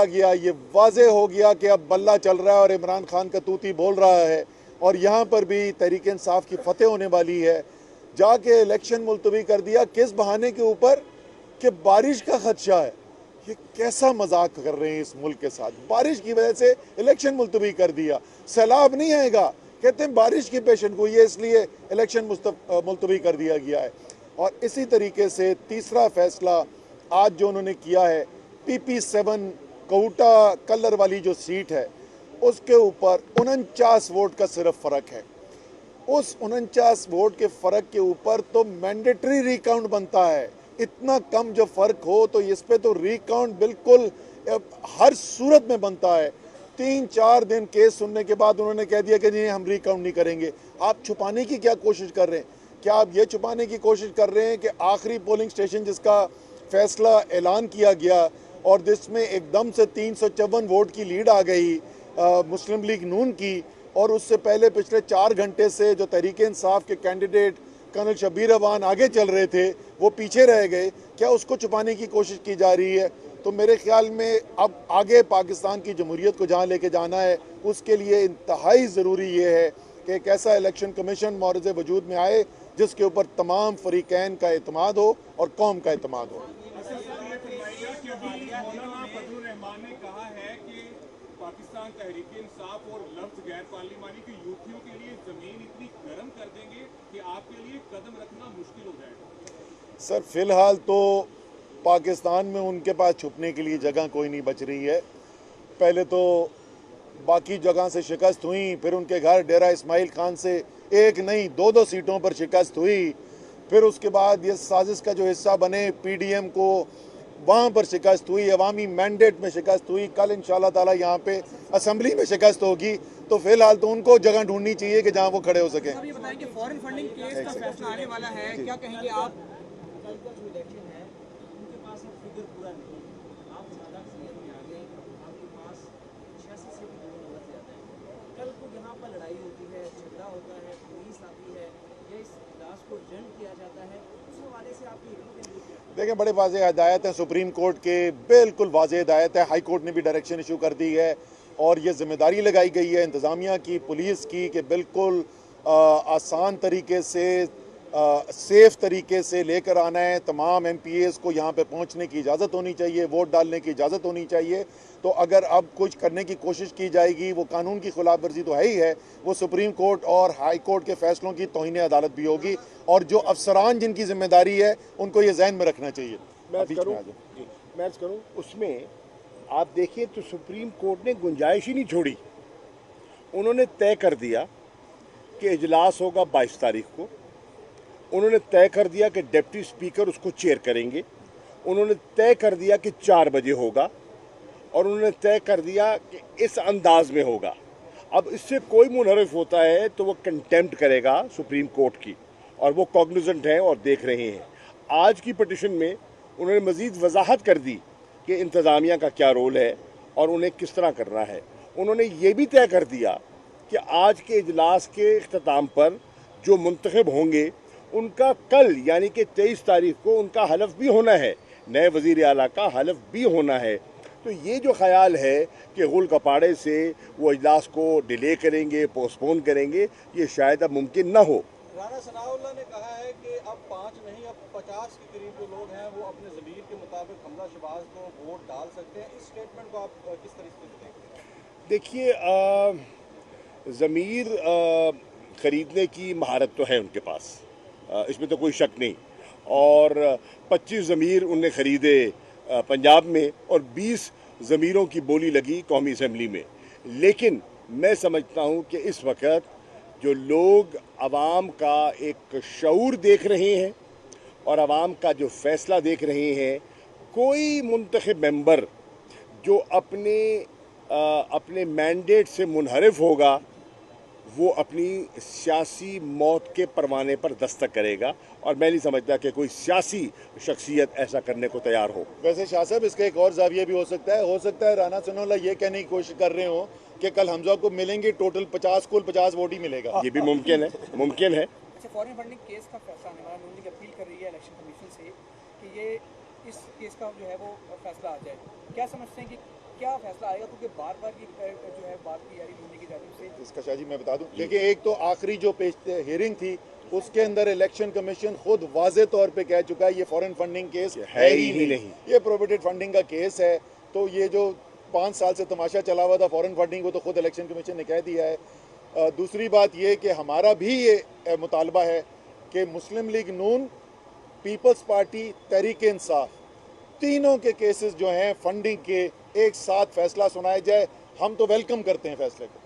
गया, ये वाज़े हो गया कि अब बल्ला चल रहा है और इमरान खान का तूती बोल रहा है और यहाँ पर भी तहरीक इंसाफ की फतेह होने वाली है। जाके इलेक्शन मुलतवी कर दिया किस बहाने के ऊपर कि बारिश का खदशा है। ये कैसा मजाक कर रहे हैं इस मुल्क के साथ। बारिश की वजह से इलेक्शन मुलतवी कर दिया, सैलाब नहीं आएगा, कहते हैं बारिश की पेशेंट गोई है इसलिए इलेक्शन मुलतवी कर दिया गया है। और इसी तरीके से तीसरा फैसला आज जो उन्होंने किया है, PP7 कोटा कलर वाली जो सीट है उसके ऊपर 49 वोट का सिर्फ फ़र्क है। उस 49 वोट के फ़र्क के ऊपर तो मैंडेटरी रिकाउंट बनता है। इतना कम जो फ़र्क हो तो इस पे तो रिकाउंट बिल्कुल हर सूरत में बनता है। 3-4 दिन केस सुनने के बाद उन्होंने कह दिया कि नहीं हम रिकाउंट नहीं करेंगे। आप छुपाने की क्या कोशिश कर रहे हैं? क्या आप ये छुपाने की कोशिश कर रहे हैं कि आखिरी पोलिंग स्टेशन जिसका फैसला ऐलान किया गया और जिसमें एकदम से 354 वोट की लीड आ गई मुस्लिम लीग नून की, और उससे पहले पिछले 4 घंटे से जो तहरीक इंसाफ के कैंडिडेट कर्नल शबीर अवान आगे चल रहे थे वो पीछे रह गए, क्या उसको छुपाने की कोशिश की जा रही है? तो मेरे ख्याल में अब आगे पाकिस्तान की जमहूरियत को जहाँ लेके जाना है उसके लिए इंतहाई ज़रूरी ये है कि एक ऐसा इलेक्शन कमीशन मौरज़े वजूद में आए जिसके ऊपर तमाम फरीकैन का एतमाद हो और कौम का एतमाद हो। पाकिस्तान तहरीक इंसाफ और लफ्ज गैर पार्लिमानी की युक्तियों के लिए जमीन इतनी गर्म कर देंगे कि आपके लिए कदम रखना मुश्किल हो जाएगा। सर फिलहाल तो पाकिस्तान में उनके पास छुपने के लिए जगह कोई नहीं बच रही है। पहले तो बाकी जगह से शिकस्त हुई, फिर उनके घर डेरा इस्माइल खान से एक नहीं 2-2 सीटों पर शिकस्त हुई, फिर उसके बाद ये साजिश का जो हिस्सा बने PDM को वहाँ पर शिकस्त हुई, अवामी मैंडेट में शिकस्त हुई, कल इंशाल्लाह ताला यहाँ पे असम्बली में शिकस्त होगी। तो फिलहाल तो उनको जगह ढूंढनी चाहिए कि जहाँ वो खड़े हो सकें। ये बताएं कि फॉरेन फंडिंग केस का फैसला आने वाला है, क्या कहेंगे आप? कल का जो इलेक्शन है उनके पास अब फिगर पूरा नहीं है, आप ज़्यादा सीएम में आ गए, आपके पास 86 से भी बहुत ज़्यादा है। कल को यहाँ पर लड़ाई होती है, झगड़ा होता है, पुलिस आती है या इस इजलास को एडजर्न किया जाता है, उस हवाले से आपकी देखें बड़े वाज़ेह हिदायत है सुप्रीम कोर्ट के, बिल्कुल वाज़ेह हिदायत है। हाई कोर्ट ने भी डायरेक्शन इशू कर दी है और ये जिम्मेदारी लगाई गई है इंतज़ामिया की, पुलिस की, कि बिल्कुल आसान तरीके से सेफ़ तरीके से लेकर आना है। तमाम MPAs को यहाँ पे पहुँचने की इजाज़त होनी चाहिए, वोट डालने की इजाज़त होनी चाहिए। तो अगर अब कुछ करने की कोशिश की जाएगी वो कानून की खिलाफ वर्जी तो है ही है, वो सुप्रीम कोर्ट और हाई कोर्ट के फैसलों की तौहीन अदालत भी होगी और जो अफसरान जिनकी जिम्मेदारी है उनको ये जहन में रखना चाहिए। मैं करूँ उसमें आप देखिए तो सुप्रीम कोर्ट ने गुंजाइश ही नहीं छोड़ी। उन्होंने तय कर दिया कि इजलास होगा 22 तारीख को, उन्होंने तय कर दिया कि डिप्टी स्पीकर उसको चेयर करेंगे, उन्होंने तय कर दिया कि 4 बजे होगा और उन्होंने तय कर दिया कि इस अंदाज में होगा। अब इससे कोई मुनहरिफ होता है तो वो कंटेम्प्ट करेगा सुप्रीम कोर्ट की, और वो कॉग्निजेंट हैं और देख रहे हैं। आज की पिटिशन में उन्होंने मज़ीद वजाहत कर दी कि इंतज़ामिया का क्या रोल है और उन्हें किस तरह करना है। उन्होंने ये भी तय कर दिया कि आज के इजलास के इख्तिताम पर जो मुंतखब होंगे उनका कल यानी कि 23 तारीख को उनका हलफ भी होना है, नए वज़ीर आला का हलफ भी होना है। तो ये जो ख्याल है कि गुल कपाड़े से वो इजलास को डिले करेंगे, पोस्टपोन करेंगे, ये शायद अब मुमकिन ना हो। राना सनाउल्लाह ने कहा है कि अब 5 नहीं अब 50 के करीब जो लोग हैं वो अपने ज़मीर के मुताबिक हमला शहबाज को वोट डाल सकते हैं। इस स्टेटमेंट को आप किस तरीके से देखते हैं? देखिए ज़मीर ख़रीदने की महारत तो है उनके पास, इसमें तो कोई शक नहीं। और 25 ज़मीर उनने ख़रीदे पंजाब में और 20 ज़मीरों की बोली लगी कौमी असम्बली में। लेकिन मैं समझता हूँ कि इस वक्त जो लोग आवाम का एक शऊर देख रहे हैं और आवाम का जो फ़ैसला देख रहे हैं, कोई मुंतखब मेंबर जो अपने मैंडेट से मुनहरिफ होगा वो अपनी सियासी मौत के परवाने पर दस्तक करेगा, और मैं नहीं समझता कि कोई सियासी शख्सियत ऐसा करने को तैयार हो। वैसे शाह साहब इसका एक और जाविया भी हो सकता है राना सनाउल्लाह ये कहने की कोशिश कर रहे हो कि कल हमजा को मिलेंगे टोटल 50 कुल 50 वोट ही मिलेगा। ये भी मुमकिन है, मुमकिन है। अच्छा, फॉरेन फंडिंग केस का फैसला आने वाला, नून लीग अपील कर रही है इलेक्शन कमीशन से कि ये इस केस का जो है वो फैसला आ जाए। क्या समझते हैं कि क्या फैसला आएगा, क्योंकि बार बार ये जो है बात की जा रही है की जाती है इसका शाह जी मैं बता दूं, देखिए एक तो आखिरी जो हियरिंग थी उसके अंदर इलेक्शन कमीशन खुद वाजे तौर पे कह चुका है ये फॉरेन फंडिंग केस है ही नहीं, ये प्रोहिबिटेड फंडिंग का केस है। तो ये जो 5 साल से तमाशा चला हुआ था फॉरेन फंडिंग को, तो खुद इलेक्शन कमीशन ने कह दिया है। दूसरी बात ये कि हमारा भी ये मुतालबा है कि मुस्लिम लीग नून, पीपल्स पार्टी, तहरीक इंसाफ, तीनों के केसेस जो हैं फंडिंग के एक साथ फैसला सुनाया जाए। हम तो वेलकम करते हैं फैसले को।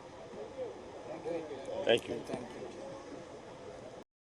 Thank you.